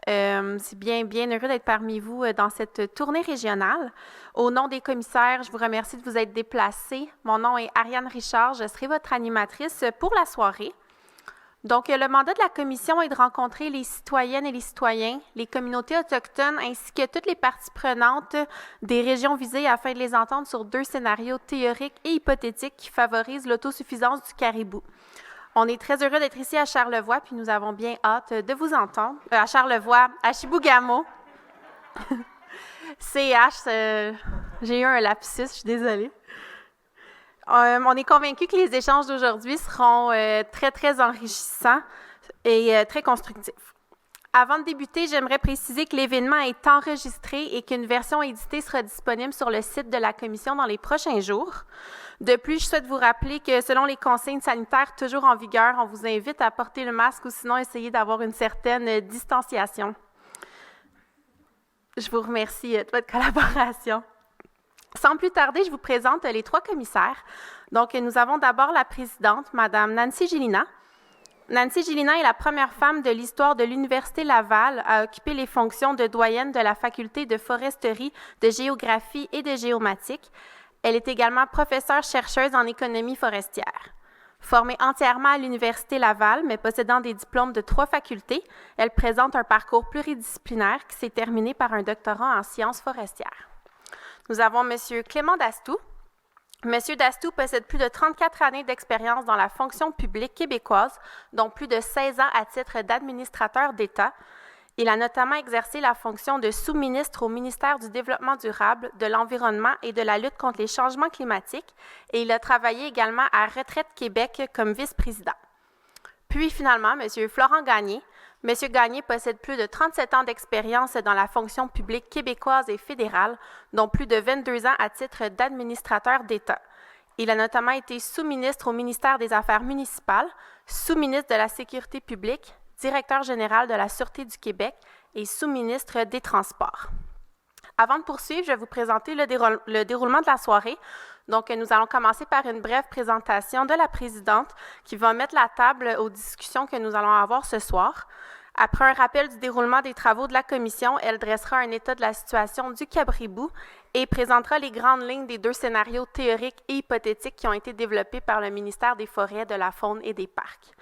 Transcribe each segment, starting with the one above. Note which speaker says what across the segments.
Speaker 1: C'est bien heureux d'être parmi vous dans cette tournée régionale. Au nom des commissaires, je vous remercie de vous être déplacés. Mon nom est Ariane Richard, je serai votre animatrice pour la soirée. Donc, le mandat de la commission est de rencontrer les citoyennes et les citoyens, les communautés autochtones ainsi que toutes les parties prenantes des régions visées afin de les entendre sur 2 scénarios théoriques et hypothétiques qui favorisent l'autosuffisance du caribou. On est très heureux d'être ici à Charlevoix, puis nous avons bien hâte de vous entendre. À Charlevoix, à Chibougamau. CH, j'ai eu un lapsus, je suis désolée. On est convaincus que les échanges d'aujourd'hui seront très enrichissants et très constructifs. Avant de débuter, j'aimerais préciser que l'événement est enregistré et qu'une version éditée sera disponible sur le site de la commission dans les prochains jours. De plus, je souhaite vous rappeler que selon les consignes sanitaires toujours en vigueur, on vous invite à porter le masque ou sinon essayer d'avoir une certaine distanciation. Je vous remercie de votre collaboration. Sans plus tarder, je vous présente les 3 commissaires. Donc, nous avons d'abord la présidente, Mme Nancy Gélina. Nancy Gélina est la première femme de l'histoire de l'Université Laval à occuper les fonctions de doyenne de la faculté de foresterie, de géographie et de géomatique. Elle est également professeure-chercheuse en économie forestière. Formée entièrement à l'Université Laval, mais possédant des diplômes de 3 facultés, elle présente un parcours pluridisciplinaire qui s'est terminé par un doctorat en sciences forestières. Nous avons M. Clément Dastou. M. Dastou possède plus de 34 années d'expérience dans la fonction publique québécoise, dont plus de 16 ans à titre d'administrateur d'État. Il a notamment exercé la fonction de sous-ministre au ministère du Développement durable, de l'Environnement et de la lutte contre les changements climatiques, et il a travaillé également à Retraite Québec comme vice-président. Puis finalement, M. Florent Gagné. M. Gagné possède plus de 37 ans d'expérience dans la fonction publique québécoise et fédérale, dont plus de 22 ans à titre d'administrateur d'État. Il a notamment été sous-ministre au ministère des Affaires municipales, sous-ministre de la Sécurité publique, directeur général de la Sûreté du Québec et sous-ministre des Transports. Avant de poursuivre, je vais vous présenter le déroulement de la soirée. Donc, nous allons commencer par une brève présentation de la présidente qui va mettre la table aux discussions que nous allons avoir ce soir. Après un rappel du déroulement des travaux de la commission, elle dressera un état de la situation du caribou et présentera les grandes lignes des 2 scénarios théoriques et hypothétiques qui ont été développés par le ministère des Forêts, de la Faune et des Parcs.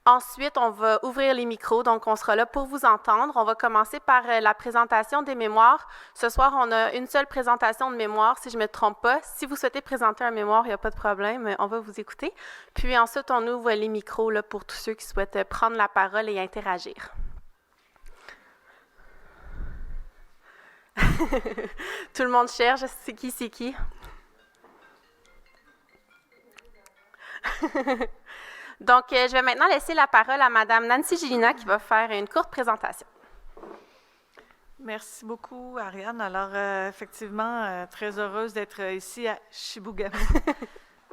Speaker 1: Ensuite, on va ouvrir les micros, donc on sera là pour vous entendre. On va commencer par la présentation des mémoires. Ce soir, on a une seule présentation de mémoire, si je ne me trompe pas. Si vous souhaitez présenter un mémoire, il n'y a pas de problème, on va vous écouter. Puis ensuite, on ouvre les micros là, pour tous ceux qui souhaitent prendre la parole et interagir. Tout le monde cherche, c'est qui? Donc, je vais maintenant laisser la parole à Mme Nancy Gélina qui va faire une courte présentation.
Speaker 2: Merci beaucoup, Ariane. Alors, effectivement, très heureuse d'être ici à Chibougamau.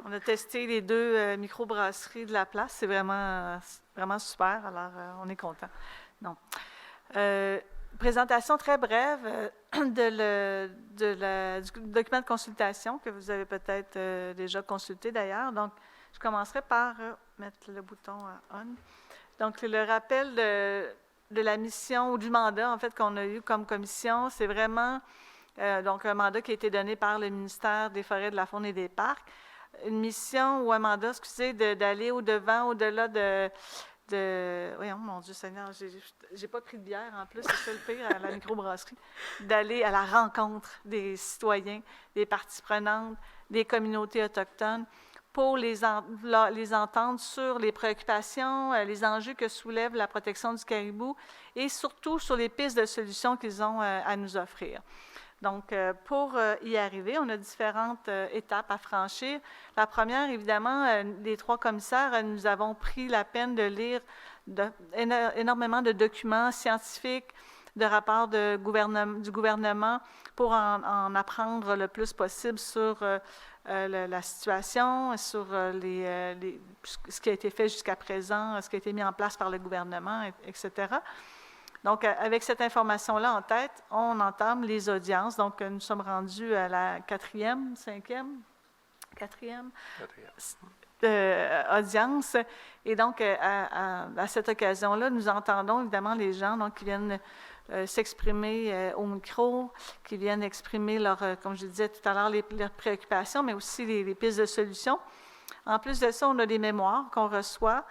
Speaker 2: On a testé les 2 microbrasseries de la place. C'est vraiment super. Alors, on est content. Non. Présentation très brève du document de consultation que vous avez peut-être déjà consulté d'ailleurs. Donc, je commencerai par mettre le bouton « On ». Donc, le rappel de la mission ou du mandat, en fait, qu'on a eu comme commission, c'est vraiment donc un mandat qui a été donné par le ministère des Forêts, de la Faune et des Parcs. Une mission ou un mandat, d'aller au-devant, au-delà voyons, mon Dieu Seigneur, j'ai pas pris de bière en plus, c'est ça le pire à la microbrasserie, d'aller à la rencontre des citoyens, des parties prenantes, des communautés autochtones, pour les entendre sur les préoccupations, les enjeux que soulève la protection du caribou et surtout sur les pistes de solutions qu'ils ont à nous offrir. Donc, pour y arriver, on a différentes étapes à franchir. La première, évidemment, les 3 commissaires, nous avons pris la peine de lire énormément de documents scientifiques, de rapports du gouvernement pour en apprendre le plus possible sur la situation, sur ce qui a été fait jusqu'à présent, ce qui a été mis en place par le gouvernement, etc. Donc, avec cette information-là en tête, on entame les audiences. Donc, nous sommes rendus à la 4e, 5e, 4e audience. Et donc, à cette occasion-là, nous entendons évidemment les gens donc, qui viennent s'exprimer au micro, qui viennent exprimer, comme je disais tout à l'heure, leurs préoccupations, mais aussi les pistes de solutions. En plus de ça, on a des mémoires qu'on reçoit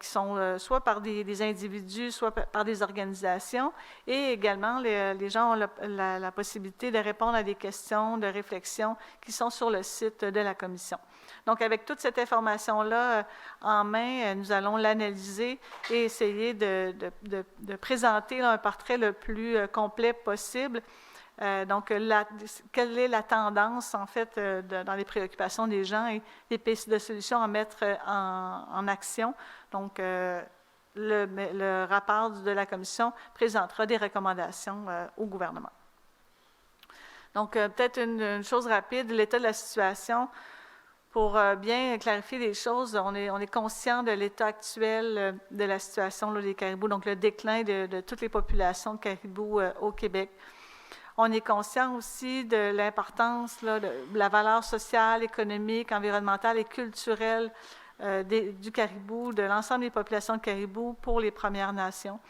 Speaker 2: qui sont soit par des individus, soit par des organisations. Et également, les gens ont la possibilité de répondre à des questions de réflexion qui sont sur le site de la commission. Donc, avec toute cette information-là en main, nous allons l'analyser et essayer de présenter un portrait le plus complet possible. Donc, quelle est la tendance, en fait, dans les préoccupations des gens et les pistes de solutions à mettre en action. Donc, le rapport de la commission présentera des recommandations au gouvernement. Donc, peut-être une chose rapide, l'état de la situation. Pour bien clarifier les choses, on est conscient de l'état actuel de la situation là, des caribous, donc le déclin de toutes les populations de caribous au Québec. On est conscient aussi de l'importance de la valeur sociale, économique, environnementale et culturelle du caribou, de l'ensemble des populations de caribous pour les Premières Nations.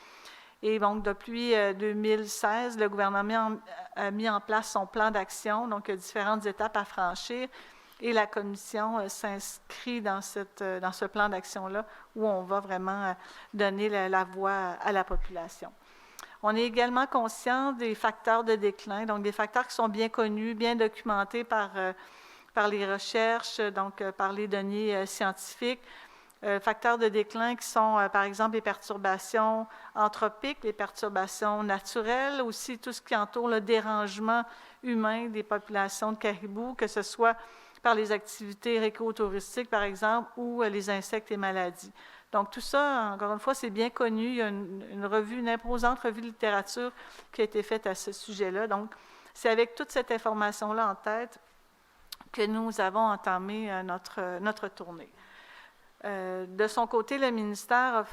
Speaker 2: Et donc, depuis 2016, le gouvernement a mis en place son plan d'action, donc il y a différentes étapes à franchir. Et la commission s'inscrit dans ce plan d'action-là où on va vraiment donner la voix à la population. On est également conscient des facteurs de déclin, donc des facteurs qui sont bien connus, bien documentés par les recherches, donc par les données scientifiques. Facteurs de déclin qui sont, par exemple, les perturbations anthropiques, les perturbations naturelles, aussi tout ce qui entoure le dérangement humain des populations de caribous, que ce soit par les activités écotouristiques, par exemple, ou les insectes et maladies. Donc, tout ça, encore une fois, c'est bien connu. Il y a une imposante revue de littérature qui a été faite à ce sujet-là. Donc, c'est avec toute cette information-là en tête que nous avons entamé notre tournée. De son côté, le ministère a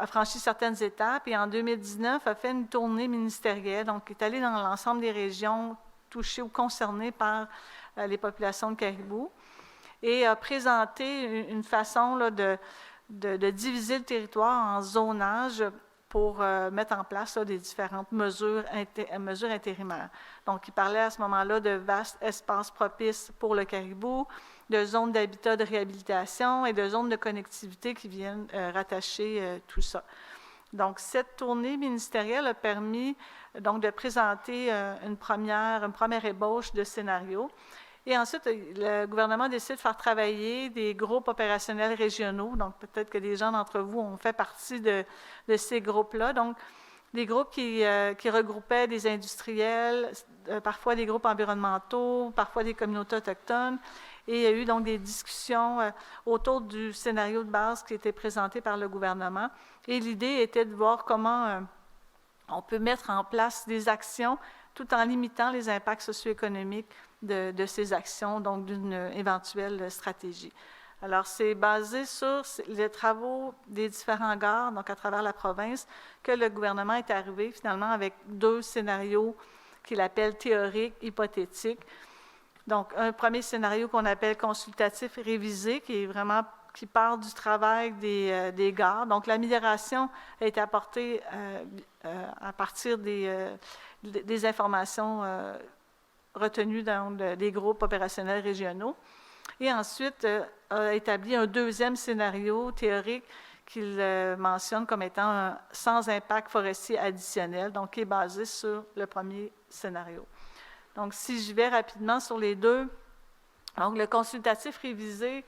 Speaker 2: franchi certaines étapes et en 2019 a fait une tournée ministérielle, donc est allé dans l'ensemble des régions touchées ou concernées par les populations de caribous et a présenté une façon là, de diviser le territoire en zonage pour mettre en place là, des différentes mesures intérimaires. Donc, il parlait à ce moment-là de vastes espaces propices pour le caribou, de zones d'habitat de réhabilitation et de zones de connectivité qui viennent rattacher tout ça. Donc, cette tournée ministérielle a permis donc, de présenter une première ébauche de scénario. Et ensuite, le gouvernement décide de faire travailler des groupes opérationnels régionaux. Donc, peut-être que des gens d'entre vous ont fait partie de ces groupes-là. Donc, des groupes qui regroupaient des industriels, parfois des groupes environnementaux, parfois des communautés autochtones. Et il y a eu donc des discussions autour du scénario de base qui était présenté par le gouvernement. Et l'idée était de voir comment on peut mettre en place des actions tout en limitant les impacts socio-économiques de ces actions, donc d'une éventuelle stratégie. Alors, c'est basé sur les travaux des différents gares, donc à travers la province, que le gouvernement est arrivé finalement avec 2 scénarios qu'il appelle théoriques, hypothétiques. Donc, un premier scénario qu'on appelle consultatif révisé, qui part du travail des gares. Donc, l'amélioration a été apportée à partir des informations retenues dans des groupes opérationnels régionaux. Et ensuite, a établi un 2e scénario théorique qu'il mentionne comme étant sans impact forestier additionnel, donc qui est basé sur le premier scénario. Donc, si je vais rapidement sur les 2, donc le consultatif révisé,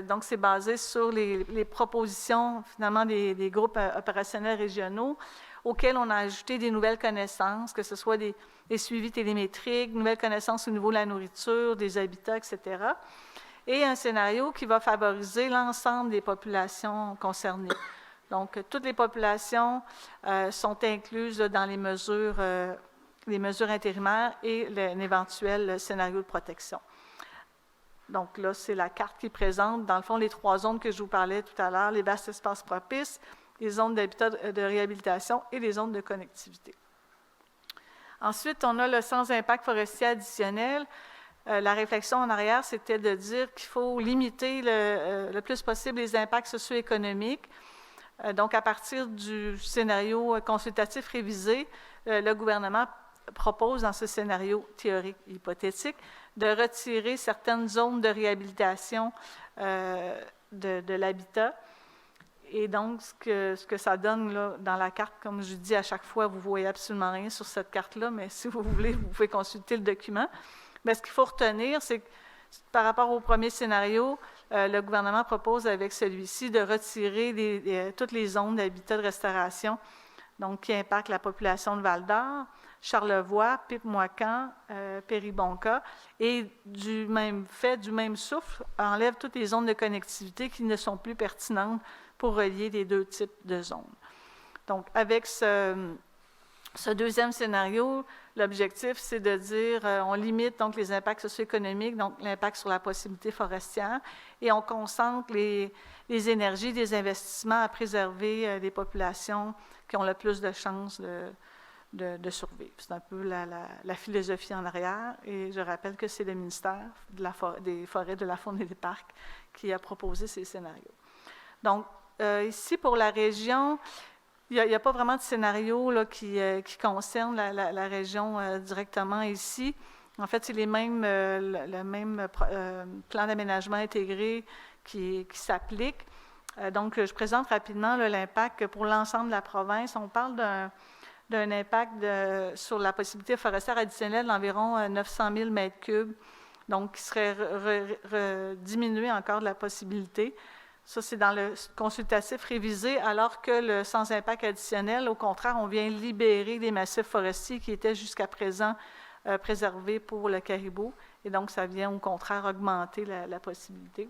Speaker 2: donc c'est basé sur les propositions finalement des groupes opérationnels régionaux auxquels on a ajouté des nouvelles connaissances, que ce soit des suivis télémétriques, nouvelles connaissances au niveau de la nourriture, des habitats, etc. Et un scénario qui va favoriser l'ensemble des populations concernées. Donc, toutes les populations sont incluses dans les mesures intérimaires et un éventuel scénario de protection. Donc là, c'est la carte qui présente, dans le fond, les 3 zones que je vous parlais tout à l'heure, les vastes espaces propices, les zones d'habitat de réhabilitation et les zones de connectivité. Ensuite, on a le sans impact forestier additionnel. La réflexion en arrière, c'était de dire qu'il faut limiter le plus possible les impacts socio-économiques. Donc, à partir du scénario consultatif révisé, le gouvernement propose dans ce scénario théorique hypothétique de retirer certaines zones de réhabilitation de l'habitat. Et donc, ce que ça donne là, dans la carte, comme je dis à chaque fois, vous ne voyez absolument rien sur cette carte-là, mais si vous voulez, vous pouvez consulter le document. Mais ce qu'il faut retenir, c'est que par rapport au premier scénario, le gouvernement propose avec celui-ci de retirer toutes les zones d'habitat de restauration, donc qui impactent la population de Val-d'Or, Charlevoix, Pipe-Moican, Péribonka, et du même souffle, enlève toutes les zones de connectivité qui ne sont plus pertinentes pour relier les deux types de zones. Donc, avec ce deuxième scénario, l'objectif, c'est de dire on limite donc les impacts socio-économiques, donc l'impact sur la possibilité forestière, et on concentre les énergies, des investissements à préserver les populations qui ont le plus de chances de survivre. C'est un peu la philosophie en arrière, et je rappelle que c'est le ministère des Forêts, de la Faune et des Parcs qui a proposé ces scénarios. Donc, ici, pour la région, il n'y a pas vraiment de scénario là, qui concerne la région directement ici. En fait, c'est le même plan d'aménagement intégré qui s'applique. Donc, je présente rapidement l'impact pour l'ensemble de la province. On parle d'un impact sur la possibilité forestière additionnelle d'environ 900 000 mètres cubes, donc qui serait diminué encore de la possibilité. Ça, c'est dans le consultatif révisé, alors que le sans impact additionnel, au contraire, on vient libérer des massifs forestiers qui étaient jusqu'à présent préservés pour le caribou. Et donc, ça vient au contraire augmenter la possibilité.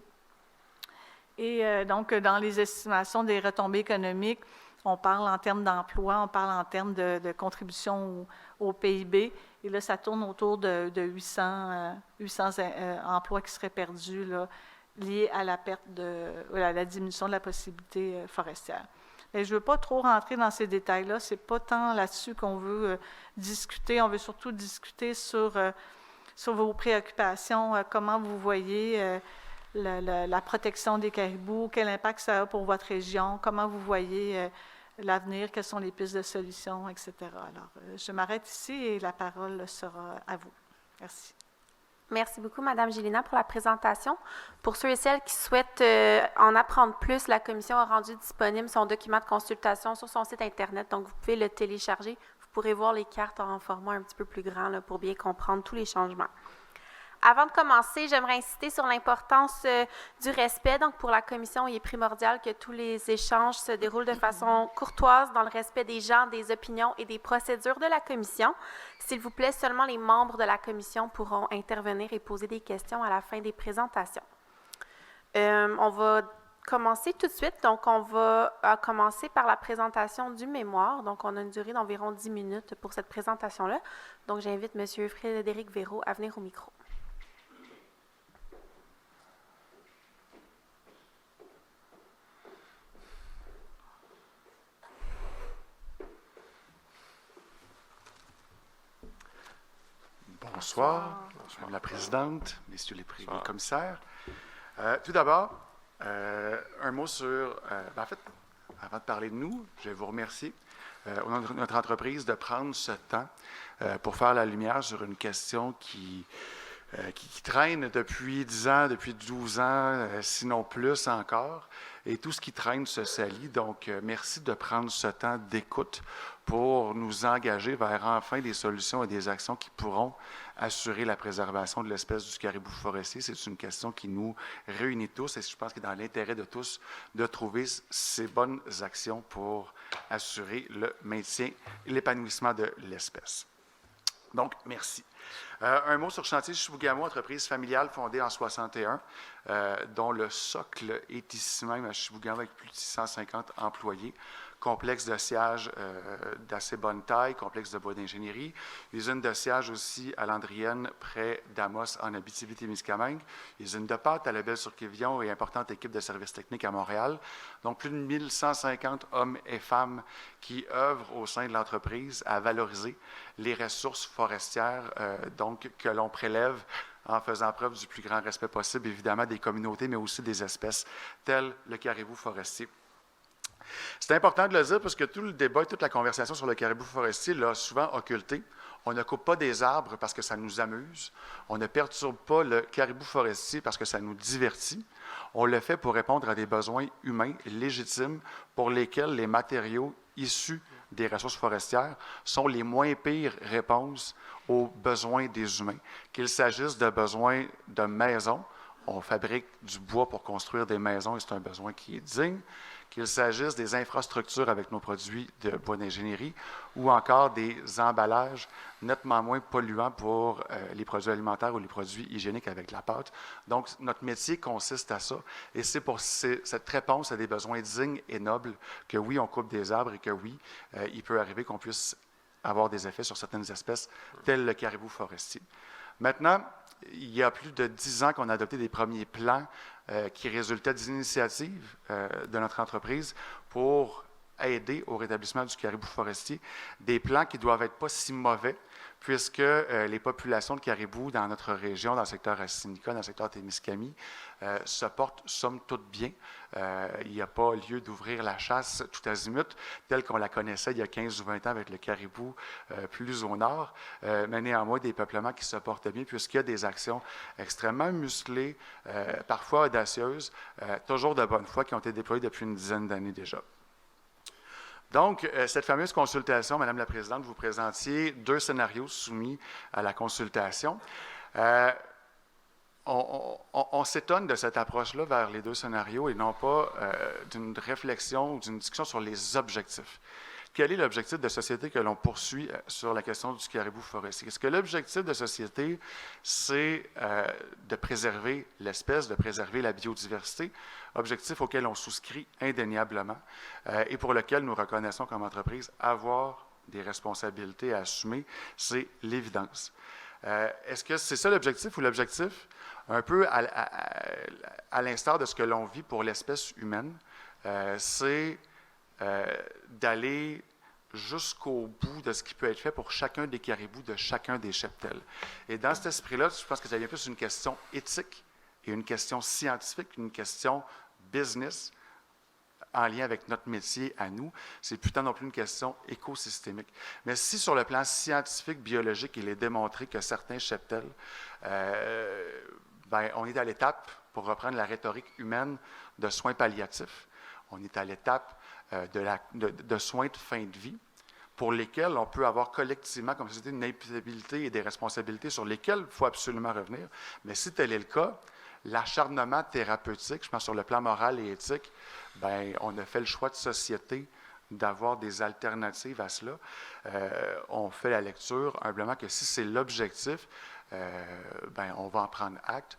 Speaker 2: Et donc, dans les estimations des retombées économiques, on parle en termes d'emploi, on parle en termes de contribution au PIB. Et là, ça tourne autour de 800 emplois qui seraient perdus là, liés à la perte à la diminution de la possibilité forestière. Et je ne veux pas trop rentrer dans ces détails-là. Ce n'est pas tant là-dessus qu'on veut discuter. On veut surtout discuter sur vos préoccupations, comment vous voyez la protection des caribous, quel impact ça a pour votre région, comment vous voyez l'avenir, quelles sont les pistes de solutions, etc. Alors, je m'arrête ici et la parole sera à vous. Merci.
Speaker 1: Merci beaucoup, Mme Gélina, pour la présentation. Pour ceux et celles qui souhaitent en apprendre plus, la Commission a rendu disponible son document de consultation sur son site Internet, donc vous pouvez le télécharger. Vous pourrez voir les cartes en format un petit peu plus grand là, pour bien comprendre tous les changements. Avant de commencer, j'aimerais insister sur l'importance du respect. Donc, pour la Commission, il est primordial que tous les échanges se déroulent de façon courtoise, dans le respect des gens, des opinions et des procédures de la Commission. S'il vous plaît, seulement les membres de la Commission pourront intervenir et poser des questions à la fin des présentations. On va commencer tout de suite. Donc, on va commencer par la présentation du mémoire. Donc, on a une durée d'environ 10 minutes pour cette présentation-là. Donc, j'invite M. Frédéric Véraud à venir au micro.
Speaker 3: Bonsoir, Madame la Présidente, Messieurs les commissaires. Tout d'abord, un mot sur... en fait, avant de parler de nous, je vais vous remercier au nom de notre entreprise de prendre ce temps pour faire la lumière sur une question qui traîne depuis 10 ans, depuis 12 ans, sinon plus encore, et tout ce qui traîne se salit. Donc, merci de prendre ce temps d'écoute pour nous engager vers enfin des solutions et des actions qui pourront assurer la préservation de l'espèce du caribou forestier. C'est une question qui nous réunit tous et je pense qu'il est dans l'intérêt de tous de trouver ces bonnes actions pour assurer le maintien et l'épanouissement de l'espèce. Donc, merci. Un mot sur Chantier Chibougamau, entreprise familiale fondée en 61, dont le socle est ici même à Chibougamau avec plus de 650 employés. Complexe de siège d'assez bonne taille, complexe de bois d'ingénierie. Usine de siège aussi à Landrienne, près d'Amos, en Abitibi-Témiscamingue. Usine de pâtes à la Belle-sur-Quévillon et importante équipe de services techniques à Montréal. Donc, plus de 1150 hommes et femmes qui œuvrent au sein de l'entreprise à valoriser les ressources forestières donc, que l'on prélève en faisant preuve du plus grand respect possible, évidemment, des communautés, mais aussi des espèces, telles le caribou forestier. C'est important de le dire parce que tout le débat et toute la conversation sur le caribou forestier l'a souvent occulté. On ne coupe pas des arbres parce que ça nous amuse. On ne perturbe pas le caribou forestier parce que ça nous divertit. On le fait pour répondre à des besoins humains légitimes pour lesquels les matériaux issus des ressources forestières sont les moins pires réponses aux besoins des humains. Qu'il s'agisse de besoins de maisons, on fabrique du bois pour construire des maisons et c'est un besoin qui est digne. Qu'il s'agisse des infrastructures avec nos produits de bois d'ingénierie ou encore des emballages nettement moins polluants pour les produits alimentaires ou les produits hygiéniques avec la pâte. Donc, notre métier consiste à ça. Et c'est pour cette réponse à des besoins dignes et nobles que oui, on coupe des arbres et que oui, il peut arriver qu'on puisse avoir des effets sur certaines espèces, telles le caribou forestier. Maintenant, il y a plus de 10 ans qu'on a adopté des premiers plans qui résultaient d'initiatives de notre entreprise pour aider au rétablissement du caribou forestier. Des plans qui ne doivent être pas si mauvais, puisque les populations de caribous dans notre région, dans le secteur Assiniquia, dans le secteur Témiscaming, se portent somme toute bien. Il n'y a pas lieu d'ouvrir la chasse tout azimut, telle qu'on la connaissait il y a 15 ou 20 ans avec le caribou plus au nord, mais néanmoins des peuplements qui se portent bien, puisqu'il y a des actions extrêmement musclées, parfois audacieuses, toujours de bonne foi, qui ont été déployées depuis une dizaine d'années déjà. Donc, cette fameuse consultation, Madame la Présidente, vous présentiez 2 scénarios soumis à la consultation. On s'étonne de cette approche-là vers les 2 scénarios et non pas d'une réflexion ou d'une discussion sur les objectifs. Quel est l'objectif de société que l'on poursuit sur la question du caribou forestier? Est-ce que l'objectif de société, c'est de préserver l'espèce, de préserver la biodiversité, objectif auquel on souscrit indéniablement et pour lequel nous reconnaissons comme entreprise avoir des responsabilités à assumer, c'est l'évidence. Est-ce que c'est ça l'objectif ou l'objectif, un peu à l'instar de ce que l'on vit pour l'espèce humaine, c'est d'aller jusqu'au bout de ce qui peut être fait pour chacun des caribous de chacun des cheptels. Et dans cet esprit-là, je pense que ça vient plus une question éthique et une question scientifique, une question business en lien avec notre métier à nous. C'est plutôt non plus une question écosystémique. Mais si sur le plan scientifique, biologique, il est démontré que certains cheptels, on est à l'étape, pour reprendre la rhétorique humaine, de soins palliatifs. On est à l'étape de soins de fin de vie pour lesquels on peut avoir collectivement, comme société, une imputabilité et des responsabilités sur lesquelles il faut absolument revenir. Mais si tel est le cas, l'acharnement thérapeutique, je pense sur le plan moral et éthique, on a fait le choix de société d'avoir des alternatives à cela. On fait la lecture humblement que si c'est l'objectif, on va en prendre acte,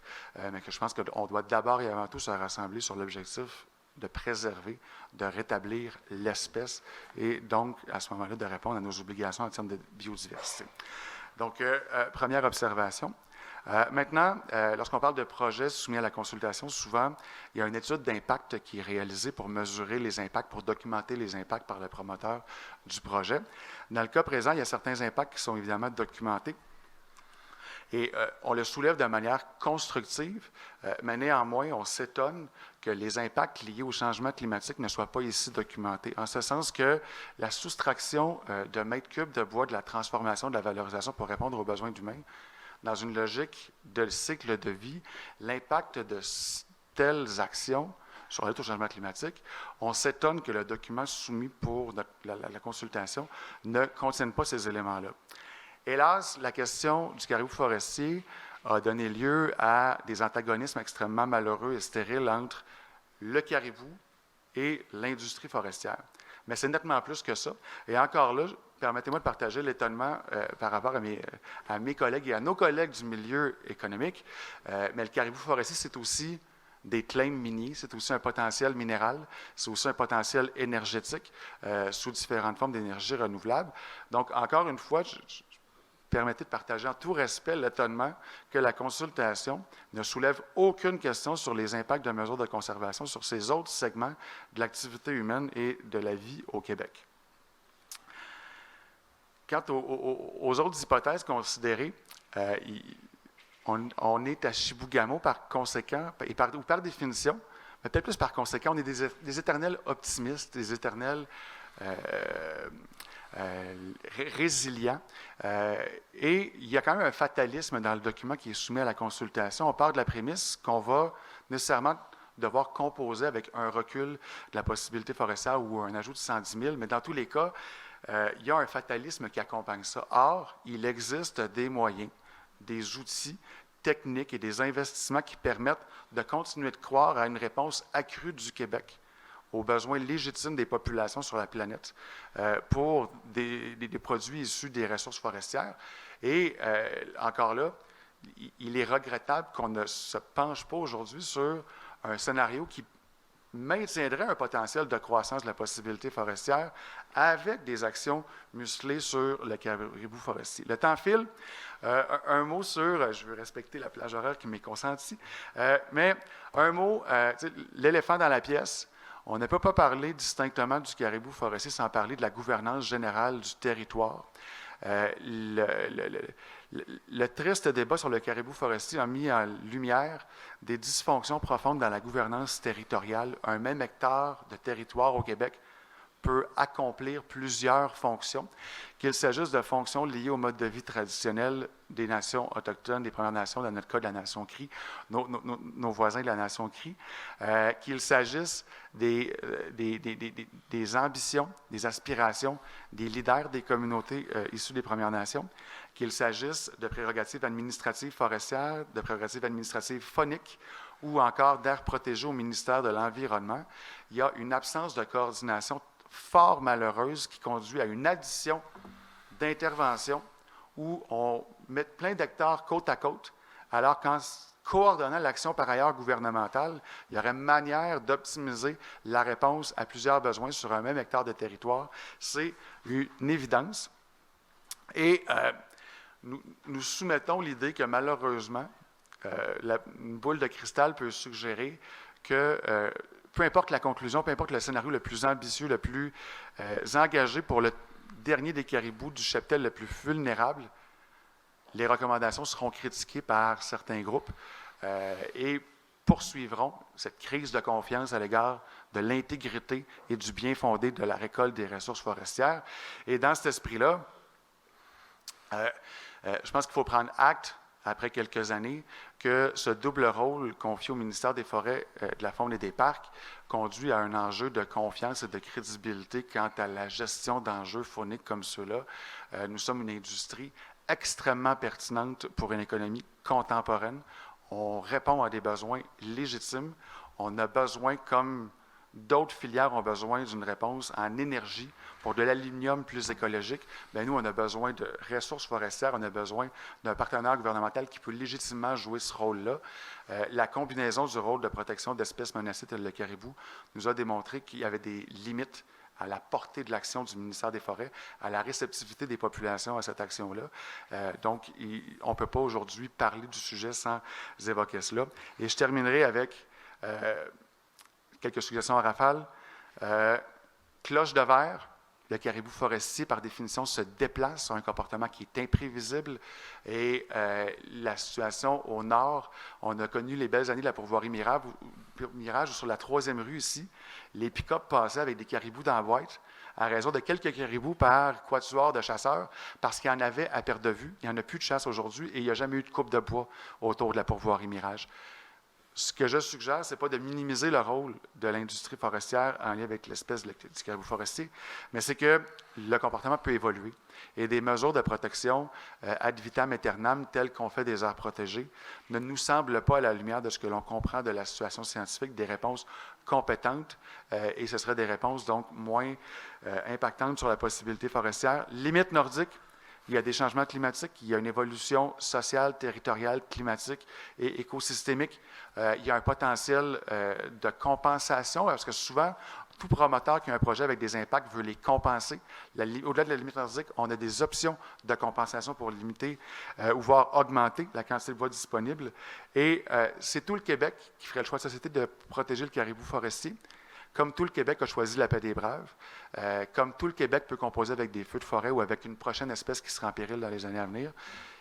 Speaker 3: mais que je pense qu'on doit d'abord et avant tout se rassembler sur l'objectif de préserver, de rétablir l'espèce et donc, à ce moment-là, de répondre à nos obligations en termes de biodiversité. Donc, première observation. Maintenant, lorsqu'on parle de projets soumis à la consultation, souvent, il y a une étude d'impact qui est réalisée pour mesurer les impacts, pour documenter les impacts par le promoteur du projet. Dans le cas présent, il y a certains impacts qui sont évidemment documentés. Et on le soulève de manière constructive, mais néanmoins, on s'étonne que les impacts liés au changement climatique ne soient pas ici documentés. En ce sens que la soustraction de mètres cubes de bois de la transformation, de la valorisation pour répondre aux besoins humains, dans une logique de cycle de vie, l'impact de telles actions sur la lutte au changement climatique, on s'étonne que le document soumis pour la consultation ne contienne pas ces éléments-là. Hélas, la question du caribou forestier a donné lieu à des antagonismes extrêmement malheureux et stériles entre le caribou et l'industrie forestière. Mais c'est nettement plus que ça. Et encore là, permettez-moi de partager l'étonnement par rapport à mes collègues et à nos collègues du milieu économique. Mais le caribou forestier, c'est aussi des claims miniers, c'est aussi un potentiel minéral, c'est aussi un potentiel énergétique sous différentes formes d'énergie renouvelable. Donc, encore une fois, permettez de partager en tout respect l'étonnement que la consultation ne soulève aucune question sur les impacts de mesures de conservation sur ces autres segments de l'activité humaine et de la vie au Québec. Quant aux autres hypothèses considérées, on est à Chibougamau par conséquent, ou par définition, mais peut-être plus par conséquent, on est des éternels optimistes, des éternels résilients. Et il y a quand même un fatalisme dans le document qui est soumis à la consultation. On part de la prémisse qu'on va nécessairement devoir composer avec un recul de la possibilité forestière ou un ajout de 110 000, mais dans tous les cas, il y a un fatalisme qui accompagne ça. Or, il existe des moyens, des outils techniques et des investissements qui permettent de continuer de croire à une réponse accrue du Québec aux besoins légitimes des populations sur la planète pour des produits issus des ressources forestières. Et encore là, il est regrettable qu'on ne se penche pas aujourd'hui sur un scénario qui maintiendrait un potentiel de croissance de la possibilité forestière avec des actions musclées sur le caribou forestier. Le temps file. Un mot sur, je veux respecter la plage horaire qui m'est consentie, mais un mot, l'éléphant dans la pièce. On ne peut pas parler distinctement du caribou forestier sans parler de la gouvernance générale du territoire. Le triste débat sur le caribou forestier a mis en lumière des dysfonctions profondes dans la gouvernance territoriale. Un même hectare de territoire au Québec peut accomplir plusieurs fonctions, qu'il s'agisse de fonctions liées au mode de vie traditionnel des nations autochtones, des Premières Nations, dans notre cas de la Nation Crie, nos voisins de la Nation Crie, qu'il s'agisse des ambitions, des aspirations des leaders des communautés issues des Premières Nations, qu'il s'agisse de prérogatives administratives forestières, de prérogatives administratives phoniques ou encore d'aires protégées au ministère de l'Environnement. Il y a une absence de coordination fort malheureuse qui conduit à une addition d'interventions où on met plein d'hectares côte à côte, alors qu'en coordonnant l'action par ailleurs gouvernementale, il y aurait manière d'optimiser la réponse à plusieurs besoins sur un même hectare de territoire. C'est une évidence. Et nous soumettons l'idée que malheureusement, une boule de cristal peut suggérer que peu importe la conclusion, peu importe le scénario le plus ambitieux, le plus engagé pour le dernier des caribous du cheptel le plus vulnérable, les recommandations seront critiquées par certains groupes et poursuivront cette crise de confiance à l'égard de l'intégrité et du bien fondé de la récolte des ressources forestières. Et dans cet esprit-là, je pense qu'il faut prendre acte, après quelques années, que ce double rôle confié au ministère des Forêts, de la Faune et des Parcs conduit à un enjeu de confiance et de crédibilité quant à la gestion d'enjeux fauniques comme ceux-là. Nous sommes une industrie extrêmement pertinente pour une économie contemporaine. On répond à des besoins légitimes. On a besoin, comme d'autres filières ont besoin d'une réponse en énergie pour de l'aluminium plus écologique. Bien, nous, on a besoin de ressources forestières, on a besoin d'un partenaire gouvernemental qui peut légitimement jouer ce rôle-là. La combinaison du rôle de protection d'espèces menacées telles le caribou nous a démontré qu'il y avait des limites à la portée de l'action du ministère des Forêts, à la réceptivité des populations à cette action-là. Donc, on ne peut pas aujourd'hui parler du sujet sans évoquer cela. Et je terminerai avec quelques suggestions en rafale. Cloche de verre, le caribou forestier, par définition, se déplace sur un comportement qui est imprévisible. Et la situation au nord, on a connu les belles années de la pourvoirie Mirage, sur la 3e rue ici, les pick-up passaient avec des caribous dans la boîte, à raison de quelques caribous par quatuor de chasseurs, parce qu'il y en avait à perte de vue. Il n'y en a plus de chasse aujourd'hui et il n'y a jamais eu de coupe de bois autour de la pourvoirie Mirage. Ce que je suggère, ce n'est pas de minimiser le rôle de l'industrie forestière en lien avec l'espèce du caribou forestier, mais c'est que le comportement peut évoluer. Et des mesures de protection ad vitam aeternam, telles qu'on fait des aires protégées, ne nous semblent pas, à la lumière de ce que l'on comprend de la situation scientifique, des réponses compétentes, et ce seraient des réponses donc moins impactantes sur la possibilité forestière. Limite nordique. Il y a des changements climatiques, il y a une évolution sociale, territoriale, climatique et écosystémique. Il y a un potentiel de compensation, parce que souvent, tout promoteur qui a un projet avec des impacts veut les compenser. Au-delà de la limite nordique, on a des options de compensation pour limiter ou voire augmenter la quantité de bois disponible. Et c'est tout le Québec qui ferait le choix de société de protéger le caribou forestier. Comme tout le Québec a choisi la paix des braves, comme tout le Québec peut composer avec des feux de forêt ou avec une prochaine espèce qui sera en péril dans les années à venir,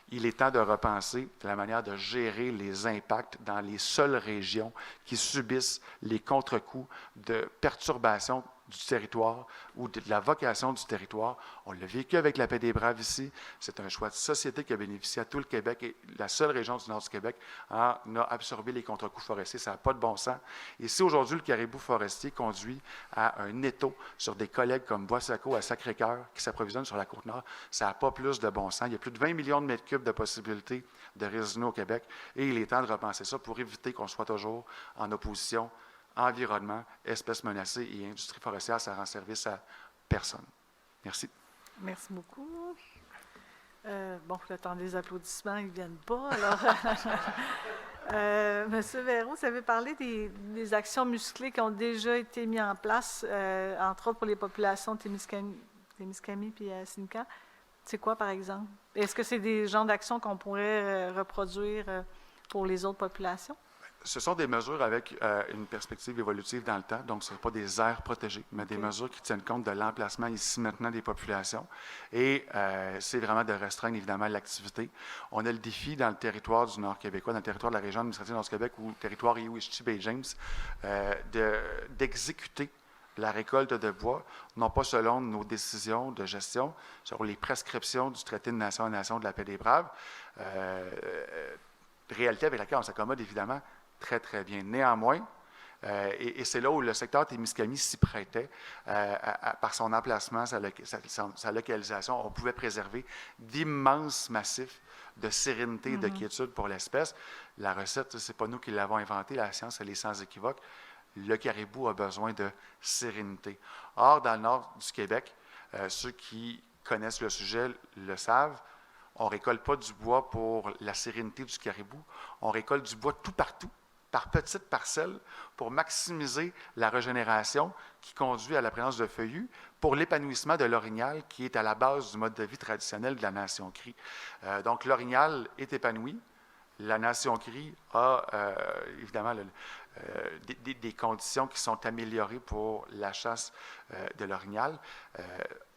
Speaker 3: il est temps de repenser la manière de gérer les impacts dans les seules régions qui subissent les contre-coups de perturbation du territoire ou de la vocation du territoire. On l'a vécu avec la paix des braves ici. C'est un choix de société qui a bénéficié à tout le Québec et la seule région du nord du Québec en a absorbé les contre-coups forestiers. Ça n'a pas de bon sens. Et si aujourd'hui le caribou forestier conduit à un étau sur des collègues comme Boissaco à Sacré-Cœur qui s'approvisionnent sur la Côte-Nord, ça n'a pas plus de bon sens. Il y a plus de 20 millions de mètres cubes de possibilités de résineux au Québec et il est temps de repenser ça pour éviter qu'on soit toujours en opposition environnement, espèces menacées et industrie forestière. Ça rend service à personne. Merci.
Speaker 2: Merci beaucoup. Bon, le temps des applaudissements, ils ne viennent pas. Alors, Monsieur Verreau, vous avez parlé des actions musclées qui ont déjà été mises en place, entre autres pour les populations de Témiscaming et Sinica. C'est quoi, par exemple? Est-ce que c'est des genres d'actions qu'on pourrait reproduire pour les autres populations?
Speaker 3: Ce sont des mesures avec une perspective évolutive dans le temps, donc ce ne sont pas des aires protégées, mais des mesures qui tiennent compte de l'emplacement ici maintenant des populations. Et c'est vraiment de restreindre évidemment l'activité. On a le défi dans le territoire du Nord québécois, dans le territoire de la région administrative du Nord-Québec ou le territoire Iou-Ichty-Baie-James, d'exécuter la récolte de bois, non pas selon nos décisions de gestion, sur les prescriptions du traité de nation à nation de la paix des braves, réalité avec laquelle on s'accommode évidemment très, très bien. Néanmoins, et c'est là où le secteur Témiscaming s'y prêtait, par son emplacement, sa localisation, on pouvait préserver d'immenses massifs de sérénité et de quiétude pour l'espèce. La recette, ce n'est pas nous qui l'avons inventée, la science, elle est sans équivoque. Le caribou a besoin de sérénité. Or, dans le nord du Québec, ceux qui connaissent le sujet le savent, on ne récolte pas du bois pour la sérénité du caribou, on récolte du bois tout partout, par petites parcelles, pour maximiser la régénération qui conduit à la présence de feuillus, pour l'épanouissement de l'orignal qui est à la base du mode de vie traditionnel de la nation crie. Donc, l'orignal est épanoui. La nation crie a évidemment des conditions qui sont améliorées pour la chasse de l'orignal.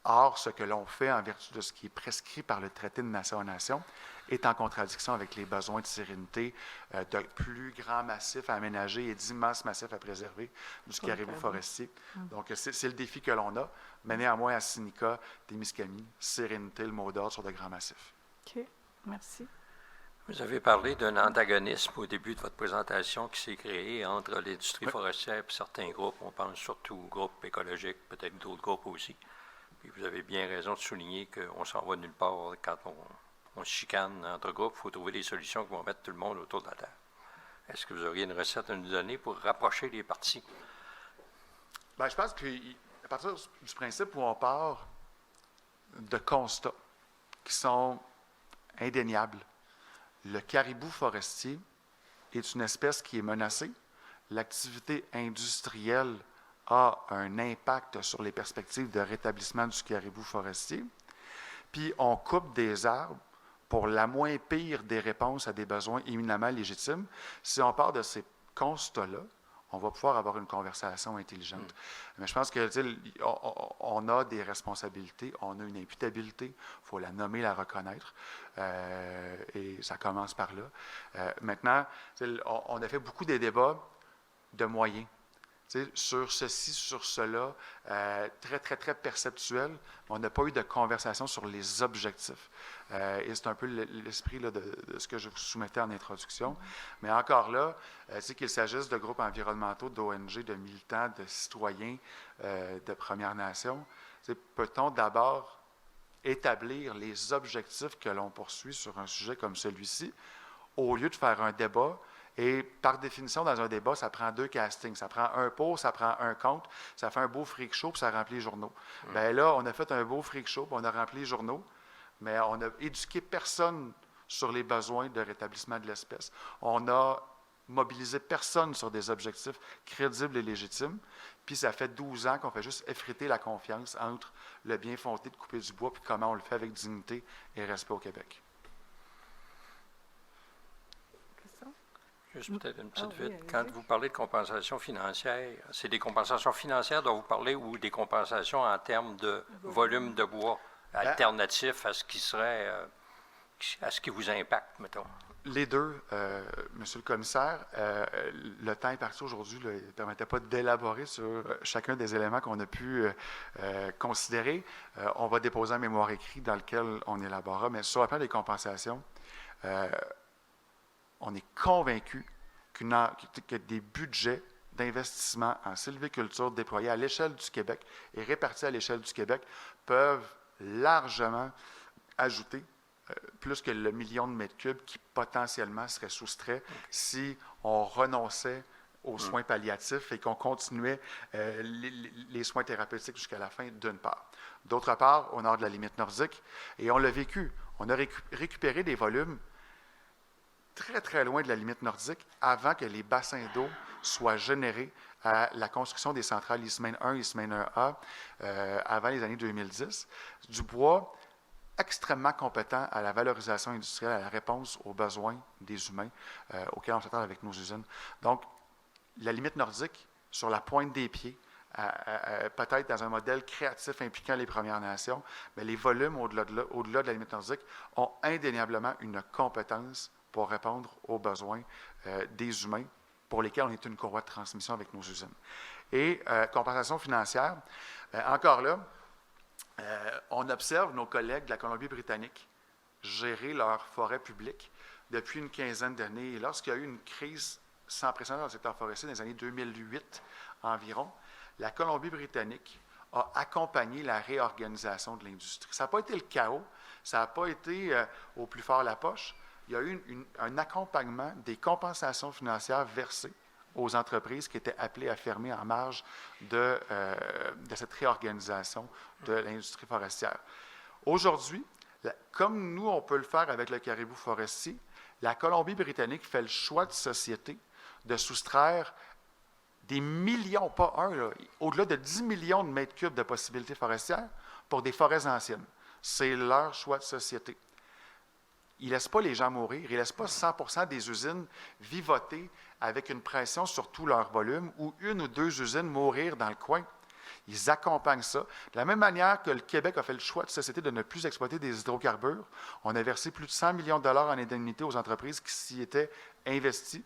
Speaker 3: Or, ce que l'on fait en vertu de ce qui est prescrit par le traité de nation à nation est en contradiction avec les besoins de sérénité, de plus grands massifs à aménager et d'immenses massifs à préserver du caribou forestier. Donc, c'est le défi que l'on a, mais néanmoins à Sinica, Témiscaming, sérénité, le mot d'ordre sur de grands massifs.
Speaker 2: OK, merci.
Speaker 4: Vous avez parlé d'un antagonisme au début de votre présentation qui s'est créé entre l'industrie forestière et certains groupes. On pense surtout aux groupes écologiques, peut-être d'autres groupes aussi. Puis vous avez bien raison de souligner qu'on s'en va nulle part quand on se chicane entre groupes. Il faut trouver des solutions qui vont mettre tout le monde autour de la table. Est-ce que vous auriez une recette à nous donner pour rapprocher les parties?
Speaker 3: Bien, je pense qu'à partir du principe où on part de constats qui sont indéniables, le caribou forestier est une espèce qui est menacée. L'activité industrielle a un impact sur les perspectives de rétablissement du caribou forestier. Puis on coupe des arbres pour la moins pire des réponses à des besoins éminemment légitimes. Si on part de ces constats-là, on va pouvoir avoir une conversation intelligente. Mais je pense que on a des responsabilités, on a une imputabilité, il faut la nommer, la reconnaître, et ça commence par là. Maintenant, on a fait beaucoup des débats de moyens. Sur ceci, sur cela, très, très, très perceptuel, mais on n'a pas eu de conversation sur les objectifs. Et c'est un peu l'esprit là, de ce que je vous soumettais en introduction. Mais encore là, qu'il s'agisse de groupes environnementaux, d'ONG, de militants, de citoyens, de Premières Nations, peut-on d'abord établir les objectifs que l'on poursuit sur un sujet comme celui-ci, au lieu de faire un débat. Et par définition, dans un débat, ça prend deux castings. Ça prend un pour, ça prend un contre, ça fait un beau freak show, puis ça remplit les journaux. Bien là, on a fait un beau freak show, puis on a rempli les journaux, mais on n'a éduqué personne sur les besoins de rétablissement de l'espèce. On a mobilisé personne sur des objectifs crédibles et légitimes, puis ça fait 12 ans qu'on fait juste effriter la confiance entre le bien fondé de couper du bois, puis comment on le fait avec dignité et respect au Québec.
Speaker 4: Juste peut-être une petite
Speaker 2: oui,
Speaker 4: vite.
Speaker 2: allez-y.
Speaker 4: Quand vous parlez de compensation financière, c'est des compensations financières dont vous parlez ou des compensations en termes de volume de bois alternatif à ce qui serait, à ce qui vous impacte, mettons?
Speaker 3: Les deux, Monsieur le commissaire, le temps est parti aujourd'hui, là, il ne permettait pas d'élaborer sur chacun des éléments qu'on a pu considérer. On va déposer un mémoire écrit dans lequel on élaborera, mais sur le plan des compensations, on est convaincu que des budgets d'investissement en sylviculture déployés à l'échelle du Québec et répartis à l'échelle du Québec peuvent largement ajouter plus que le million de mètres cubes qui potentiellement serait soustrait si on renonçait aux soins palliatifs et qu'on continuait les soins thérapeutiques jusqu'à la fin, d'une part. D'autre part, au nord de la limite nordique, et on l'a vécu, on a récupéré des volumes très, très loin de la limite nordique avant que les bassins d'eau soient générés à la construction des centrales Eastmain 1 et Eastmain 1A avant les années 2010. Du bois extrêmement compétent à la valorisation industrielle, à la réponse aux besoins des humains auxquels on s'attend avec nos usines. Donc, la limite nordique, sur la pointe des pieds, peut-être dans un modèle créatif impliquant les Premières Nations, mais les volumes au-delà de la limite nordique ont indéniablement une compétence pour répondre aux besoins des humains pour lesquels on est une courroie de transmission avec nos usines. Et compensation financière, encore là, on observe nos collègues de la Colombie-Britannique gérer leur forêt publique depuis une quinzaine d'années. Et lorsqu'il y a eu une crise sans précédent dans le secteur forestier dans les années 2008 environ, la Colombie-Britannique a accompagné la réorganisation de l'industrie. Ça n'a pas été le chaos, ça n'a pas été au plus fort la poche. Il y a eu un accompagnement des compensations financières versées aux entreprises qui étaient appelées à fermer en marge de cette réorganisation de l'industrie forestière. Aujourd'hui, comme nous, on peut le faire avec le caribou forestier, la Colombie-Britannique fait le choix de société de soustraire des millions, pas un, là, au-delà de 10 millions de mètres cubes de possibilités forestières pour des forêts anciennes. C'est leur choix de société. Ils ne laissent pas les gens mourir, ils ne laissent pas 100% des usines vivoter avec une pression sur tout leur volume ou une ou deux usines mourir dans le coin. Ils accompagnent ça. De la même manière que le Québec a fait le choix de société de ne plus exploiter des hydrocarbures, on a versé plus de 100 millions de dollars en indemnité aux entreprises qui s'y étaient investies.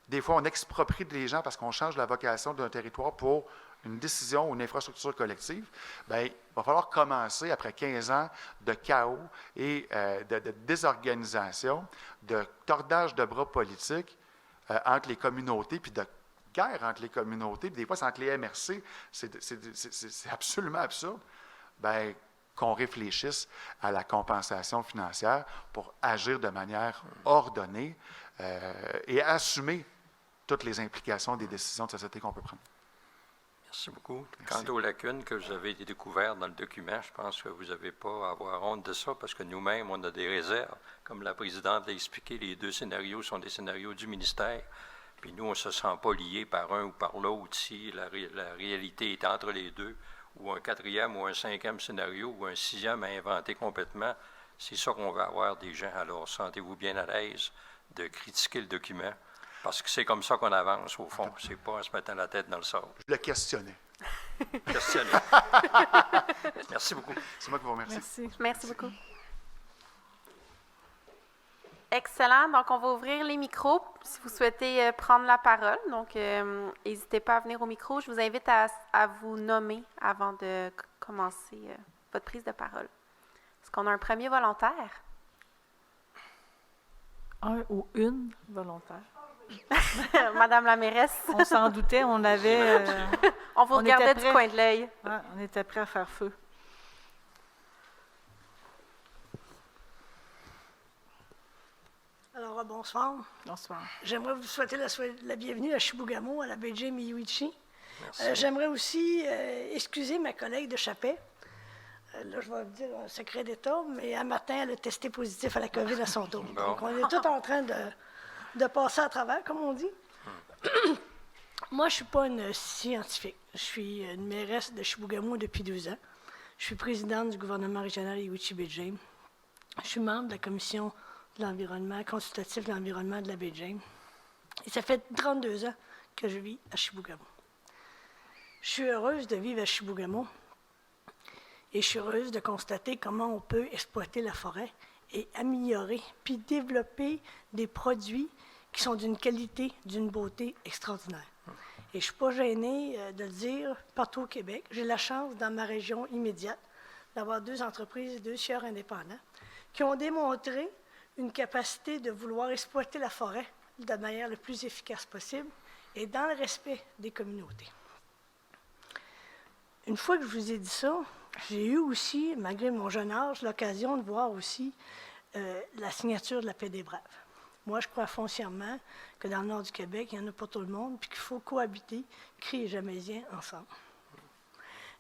Speaker 3: Des fois, on exproprie des gens parce qu'on change la vocation d'un territoire pour une décision ou une infrastructure collective. Bien, il va falloir commencer, après 15 ans de chaos et de désorganisation, de tordage de bras politiques entre les communautés, puis de guerre entre les communautés, puis des fois, c'est entre les MRC. C'est absolument absurde. Bien, qu'on réfléchisse à la compensation financière pour agir de manière ordonnée et assumer toutes les implications des décisions de société qu'on peut prendre.
Speaker 4: Merci beaucoup.
Speaker 3: Merci.
Speaker 4: Quant aux lacunes que vous avez découvertes dans le document, je pense que vous n'avez pas à avoir honte de ça parce que nous-mêmes, on a des réserves. Comme la présidente l'a expliqué, les deux scénarios sont des scénarios du ministère. Puis nous, on ne se sent pas liés par un ou par l'autre si la réalité est entre les deux, ou un quatrième ou un cinquième scénario, ou un sixième à inventer complètement. C'est ça qu'on va avoir des gens. Alors, sentez-vous bien à l'aise de critiquer le document. Parce que c'est comme ça qu'on avance, au fond. C'est pas en se mettant la tête dans le sable.
Speaker 3: Je le questionnais.
Speaker 4: Questionner. Merci beaucoup.
Speaker 3: C'est moi qui vous remercie.
Speaker 2: Merci.
Speaker 1: Merci beaucoup. Excellent. Donc, on va ouvrir les micros si vous souhaitez prendre la parole. Donc, n'hésitez pas à venir au micro. Je vous invite à vous nommer avant de commencer votre prise de parole. Est-ce qu'on a un premier volontaire?
Speaker 2: Un ou une volontaire.
Speaker 1: Madame la mairesse.
Speaker 2: On s'en doutait, on avait...
Speaker 1: On vous
Speaker 2: on
Speaker 1: regardait
Speaker 2: était
Speaker 1: du
Speaker 2: prêt.
Speaker 1: coin de l'œil.
Speaker 2: on était prêts à faire feu.
Speaker 5: Alors, bonsoir.
Speaker 2: Bonsoir.
Speaker 5: J'aimerais vous souhaiter la bienvenue à Chibougamau, à la baie James Miouichi.
Speaker 4: Merci.
Speaker 5: J'aimerais aussi excuser ma collègue de Chappais. Là, je vais vous dire un secret d'État, mais un matin, elle a testé positif à la COVID à son tour.
Speaker 4: Bon.
Speaker 5: Donc, on est tous en train de passer à travers, comme on dit. Moi, je ne suis pas une scientifique. Je suis une mairesse de Chibougamau depuis 12 ans. Je suis présidente du gouvernement régional Miouichi-Baie-James. Je suis membre de la commission de l'environnement, consultatif de l'environnement de la baie James. Et ça fait 32 ans que je vis à Chibougamau. Je suis heureuse de vivre à Chibougamau et je suis heureuse de constater comment on peut exploiter la forêt et améliorer, puis développer des produits qui sont d'une qualité, d'une beauté extraordinaire. Et je ne suis pas gênée de le dire partout au Québec. J'ai la chance, dans ma région immédiate, d'avoir 2 entreprises, 2 sieurs indépendants, qui ont démontré une capacité de vouloir exploiter la forêt de la manière la plus efficace possible et dans le respect des communautés. Une fois que je vous ai dit ça, j'ai eu aussi, malgré mon jeune âge, l'occasion de voir aussi la signature de la Paix des Braves. Moi, je crois foncièrement que dans le nord du Québec, il n'y en a pas tout le monde, puis qu'il faut cohabiter, Cris et Jamaisiens ensemble.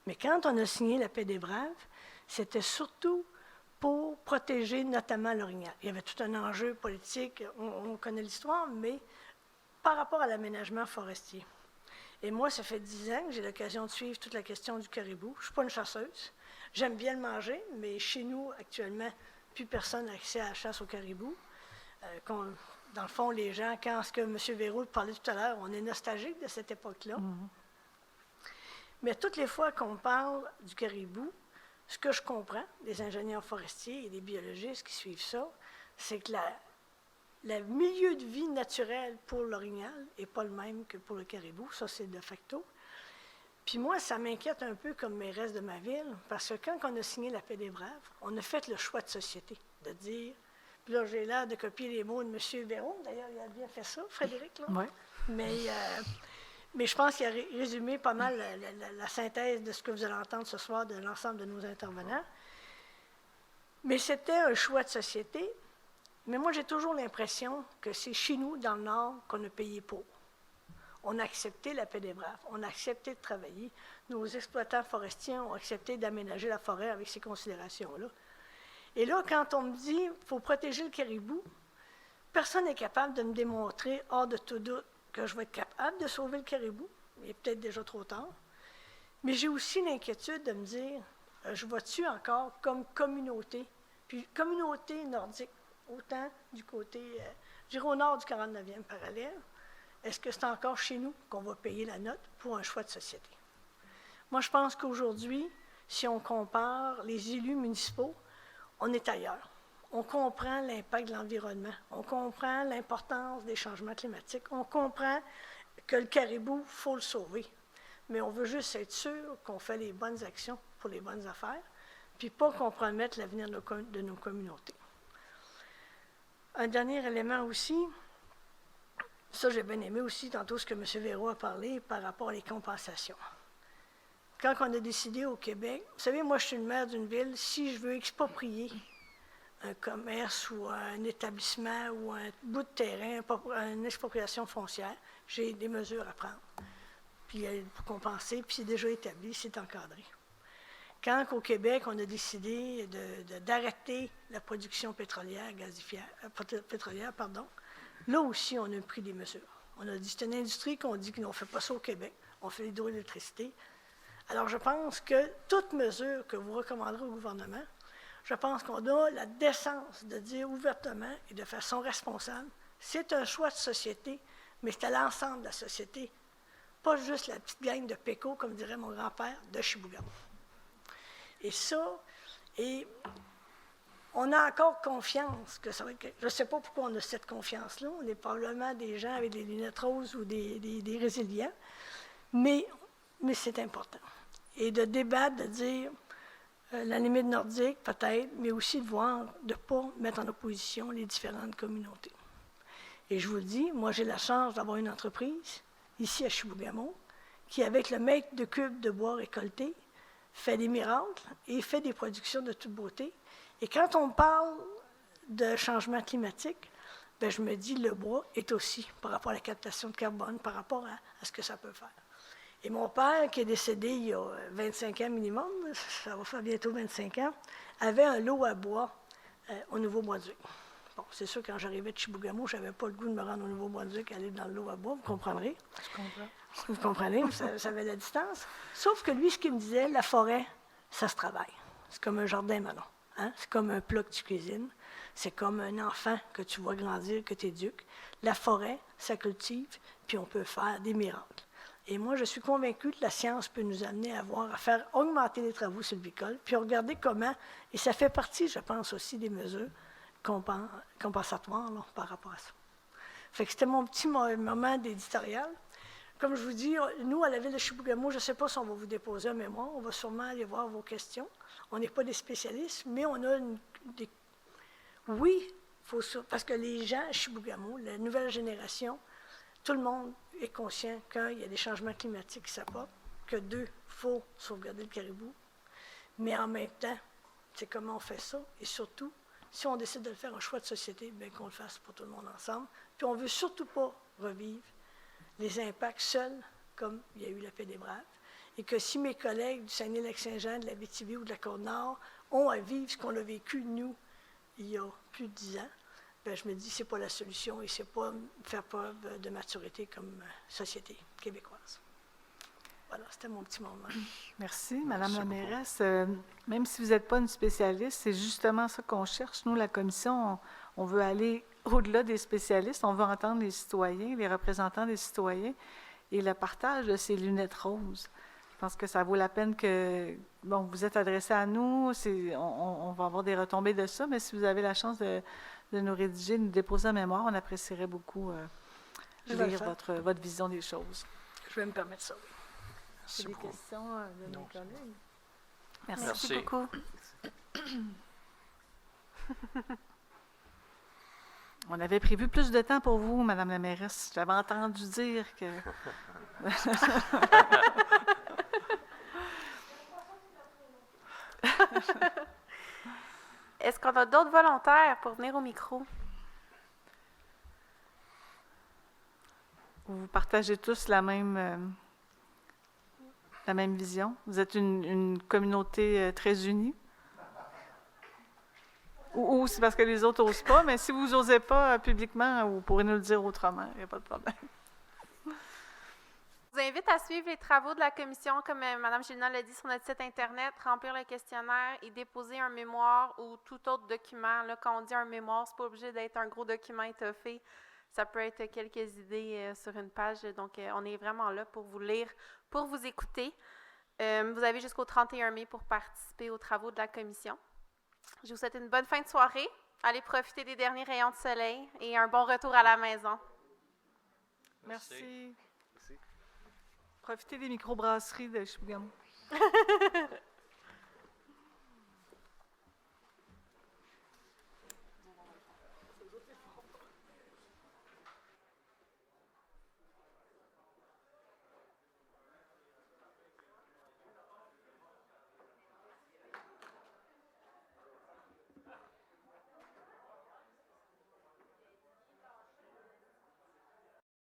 Speaker 5: Mais quand on a signé la Paix des Braves, c'était surtout pour protéger notamment l'orignal. Il y avait tout un enjeu politique, on connaît l'histoire, mais par rapport à l'aménagement forestier. Et moi, ça fait 10 ans que j'ai l'occasion de suivre toute la question du caribou. Je ne suis pas une chasseuse. J'aime bien le manger, mais chez nous, actuellement, plus personne n'a accès à la chasse au caribou. Dans le fond, les gens, quand ce que M. Véraud parlait tout à l'heure, on est nostalgique de cette époque-là. Mais toutes les fois qu'on parle du caribou, ce que je comprends des ingénieurs forestiers et des biologistes qui suivent ça, c'est que le milieu de vie naturel pour l'orignal n'est pas le même que pour le caribou. Ça, c'est de facto. Puis moi, ça m'inquiète un peu comme mairesse de ma ville, parce que quand on a signé la Paix des Braves, on a fait le choix de société, de dire, puis là, j'ai l'air de copier les mots de M. Véraud, d'ailleurs, il a bien fait ça, Frédéric, là.
Speaker 2: Oui.
Speaker 5: Mais je pense qu'il a résumé pas mal la synthèse de ce que vous allez entendre ce soir de l'ensemble de nos intervenants. Mais c'était un choix de société. Mais moi, j'ai toujours l'impression que c'est chez nous, dans le Nord, qu'on a payé pour. On a accepté la Paix des Braves, on a accepté de travailler. Nos exploitants forestiers ont accepté d'aménager la forêt avec ces considérations-là. Et là, quand on me dit qu'il faut protéger le caribou, personne n'est capable de me démontrer, hors de tout doute, que je vais être capable de sauver le caribou. Il est peut-être déjà trop tard. Mais j'ai aussi l'inquiétude de me dire, je vois-tu encore comme communauté, puis communauté nordique, autant du côté, je dirais au nord du 49e parallèle, est-ce que c'est encore chez nous qu'on va payer la note pour un choix de société? Moi, je pense qu'aujourd'hui, si on compare les élus municipaux, on est ailleurs. On comprend l'impact de l'environnement, on comprend l'importance des changements climatiques, on comprend que le caribou, il faut le sauver. Mais on veut juste être sûr qu'on fait les bonnes actions pour les bonnes affaires, puis pas compromettre l'avenir de nos communautés. Un dernier élément aussi, ça j'ai bien aimé aussi tantôt ce que M. Véraud a parlé par rapport à les compensations. Quand on a décidé au Québec, vous savez, moi je suis une maire d'une ville, si je veux exproprier un commerce ou un établissement ou un bout de terrain, une expropriation foncière, j'ai des mesures à prendre. Puis pour compenser, puis c'est déjà établi, c'est encadré. Quand au Québec, on a décidé d'arrêter la production pétrolière, là aussi, on a pris des mesures. On a dit, c'est une industrie qu'on dit qu'on ne fait pas ça au Québec, on fait l'hydroélectricité. Alors, je pense que toute mesure que vous recommanderez au gouvernement, je pense qu'on a la décence de dire ouvertement et de façon responsable, c'est un choix de société, mais c'est à l'ensemble de la société, pas juste la petite gang de péco, comme dirait mon grand-père, de Chibougamau. Et ça, on a encore confiance que ça va être... Je ne sais pas pourquoi on a cette confiance-là. On est probablement des gens avec des lunettes roses ou des résilients, mais c'est important. Et de débattre, de dire la limite nordique, peut-être, mais aussi de voir, de ne pas mettre en opposition les différentes communautés. Et je vous le dis, moi, j'ai la chance d'avoir une entreprise, ici à Chibougamau, qui, avec le mètre de cube de bois récolté, fait des miracles et fait des productions de toute beauté. Et quand on parle de changement climatique, bien, je me dis le bois est aussi, par rapport à la captation de carbone, par rapport à ce que ça peut faire. Et mon père, qui est décédé il y a 25 ans minimum, ça va faire bientôt 25 ans, avait un lot à bois au Nouveau-Brunswick. Bon, c'est sûr, quand j'arrivais de Chibougamau, je n'avais pas le goût de me rendre au Nouveau-Brunswick, aller dans le lot à bois, vous comprendrez.
Speaker 2: Je comprends.
Speaker 5: Vous comprenez, ça avait la distance. Sauf que lui, ce qu'il me disait, la forêt, ça se travaille. C'est comme un jardin melon. Hein? C'est comme un plat que tu cuisines. C'est comme un enfant que tu vois grandir, que tu éduques. La forêt, ça cultive, puis on peut faire des miracles. Et moi, je suis convaincue que la science peut nous amener à faire augmenter les travaux sylvicoles, puis regarder comment, et ça fait partie, je pense, aussi des mesures compensatoires là, par rapport à ça. Fait que c'était mon petit moment d'éditorial. Comme je vous dis, nous, à la Ville de Chibougamau, je ne sais pas si on va vous déposer un mémoire, on va sûrement aller voir vos questions. On n'est pas des spécialistes, mais on a des... Oui, parce que les gens à Chibougamau, la nouvelle génération, tout le monde est conscient qu'il y a des changements climatiques qui s'apportent, que il faut sauvegarder le caribou, mais en même temps, c'est comment on fait ça, et surtout, si on décide de faire un choix de société, bien qu'on le fasse pour tout le monde ensemble, puis on ne veut surtout pas revivre les impacts seuls, comme il y a eu la paix des Braves, et que si mes collègues du Saguenay-Lac-Saint-Jean, de la Abitibi ou de la Côte-Nord ont à vivre ce qu'on a vécu, nous, il y a plus de 10 ans, bien, je me dis que ce n'est pas la solution et ce n'est pas faire preuve de maturité comme société québécoise. Voilà, c'était mon petit moment.
Speaker 2: Merci, Madame la mairesse. Même si vous n'êtes pas une spécialiste, c'est justement ça qu'on cherche. Nous, la commission, on veut aller au-delà des spécialistes. On veut entendre les citoyens, les représentants des citoyens et le partage de ces lunettes roses. Je pense que ça vaut la peine que, bon, vous êtes adressé à nous, on va avoir des retombées de ça, mais si vous avez la chance de nous rédiger, de nous déposer en mémoire, on apprécierait beaucoup lire votre vision des choses.
Speaker 5: Je vais me permettre ça, oui.
Speaker 2: C'est des questions de nos collègues.
Speaker 1: Merci beaucoup.
Speaker 2: On avait prévu plus de temps pour vous, Madame la mairesse. J'avais entendu dire que...
Speaker 1: Est-ce qu'on a d'autres volontaires pour venir au micro?
Speaker 2: Vous partagez tous la même vision? Vous êtes une communauté très unie? Ou c'est parce que les autres n'osent pas, mais si vous n'osez pas publiquement, vous pourrez nous le dire autrement, il n'y a pas de problème.
Speaker 1: Je vous invite à suivre les travaux de la commission, comme Mme Gélina l'a dit, sur notre site Internet, remplir le questionnaire et déposer un mémoire ou tout autre document. Là, quand on dit un mémoire, ce n'est pas obligé d'être un gros document étoffé. Ça peut être quelques idées sur une page. Donc, on est vraiment là pour vous lire, pour vous écouter. Vous avez jusqu'au 31 mai pour participer aux travaux de la commission. Je vous souhaite une bonne fin de soirée. Allez profiter des derniers rayons de soleil et un bon retour à la maison.
Speaker 2: Merci. Profitez des microbrasseries de Chibougamau.